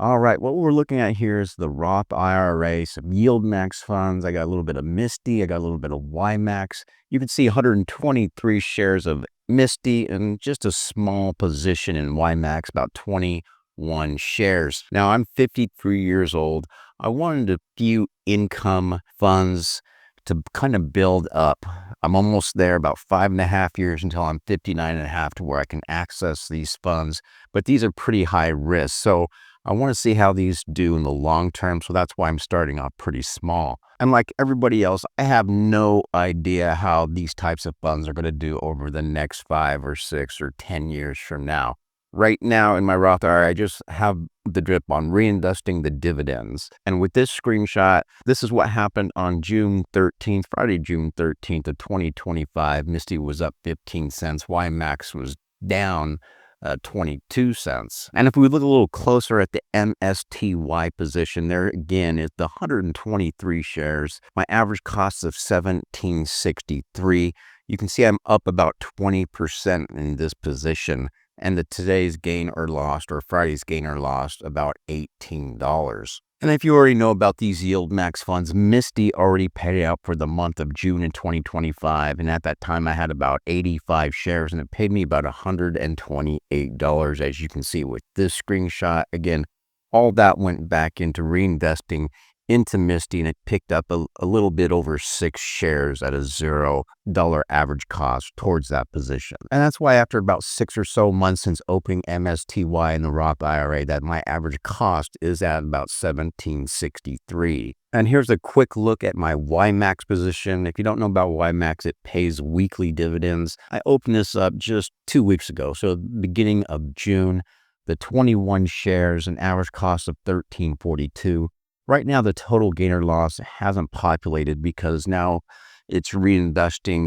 All right, what we're looking at here is the Roth IRA, some yield max funds. I got a little bit of Msty, I got a little bit of YMAX. You can see 123 shares of Msty and just a small position in YMAX, about 21 shares. Now, I'm 53 years old. I wanted a few income funds to kind of build up. I'm almost there, about 5.5 years until I'm 59 and a half to where I can access these funds. But these are pretty high risk. So I want to see how these do in the long term, so that's why I'm starting off pretty small. And like everybody else, I have no idea how these types of funds are going to do over the next 5 or 6 or 10 years from now. Right now in my Roth IRA, I just have the drip on reinvesting the dividends. And with this screenshot, this is what happened on June 13th, Friday, June 13th of 2025. Msty was up 15 cents. YMAX was down 22 cents. And if we look a little closer at the MSTY position, there again is the 123 shares. My average cost of $17.63. You can see I'm up about 20% in this position. And today's gain or lost, or Friday's gain or lost, about $18. And if you already know about these yield max funds, Msty already paid out for the month of June in 2025. And at that time, I had about 85 shares, and it paid me about $128, as you can see with this screenshot. Again, all that went back into reinvesting into Msty, and it picked up a little bit over 6 shares at a $0 average cost towards that position. And that's why after about 6 or so months since opening MSTY in the Roth IRA, that my average cost is at about $17.63. And here's a quick look at my YMAX position. If you don't know about YMAX, it pays weekly dividends. I opened this up just 2 weeks ago, so beginning of June. The 21 shares, an average cost of $13.42. Right now, the total gain or loss hasn't populated because now it's reinvesting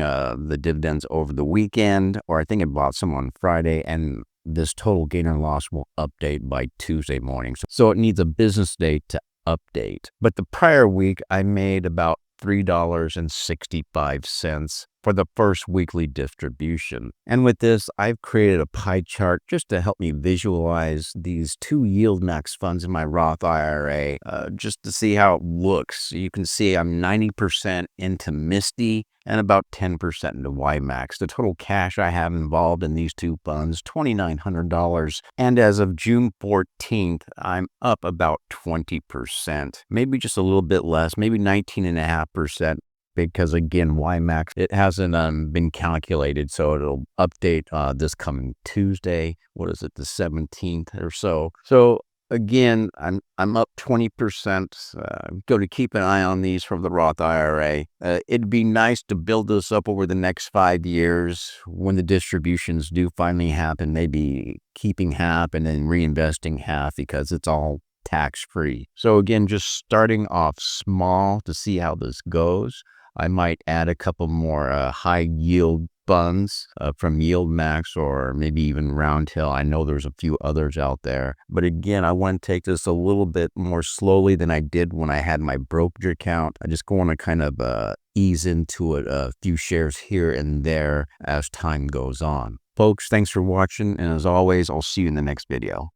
the dividends over the weekend, or I think it bought some on Friday, and this total gain or loss will update by Tuesday morning. So it needs a business day to update. But the prior week, I made about $3.65 for the first weekly distribution. And with this, I've created a pie chart just to help me visualize these two yield max funds in my Roth IRA, just to see how it looks. You can see I'm 90% into Msty and about 10% into YMAX. The total cash I have involved in these two funds, $2,900. And as of June 14th, I'm up about 20%, maybe just a little bit less, maybe 19.5%. Because again, YMAX, it hasn't been calculated, so it'll update this coming Tuesday. What is it, the 17th or so? So again, I'm up 20%. Go to keep an eye on these from the Roth IRA. It'd be nice to build this up over the next 5 years when the distributions do finally happen. Maybe keeping half and then reinvesting half because it's all tax-free. So again, just starting off small to see how this goes. I might add a couple more high yield funds from Yield Max or maybe even Roundhill. I know there's a few others out there. But again, I want to take this a little bit more slowly than I did when I had my brokerage account. I just want to kind of ease into it, a few shares here and there as time goes on. Folks, thanks for watching. And as always, I'll see you in the next video.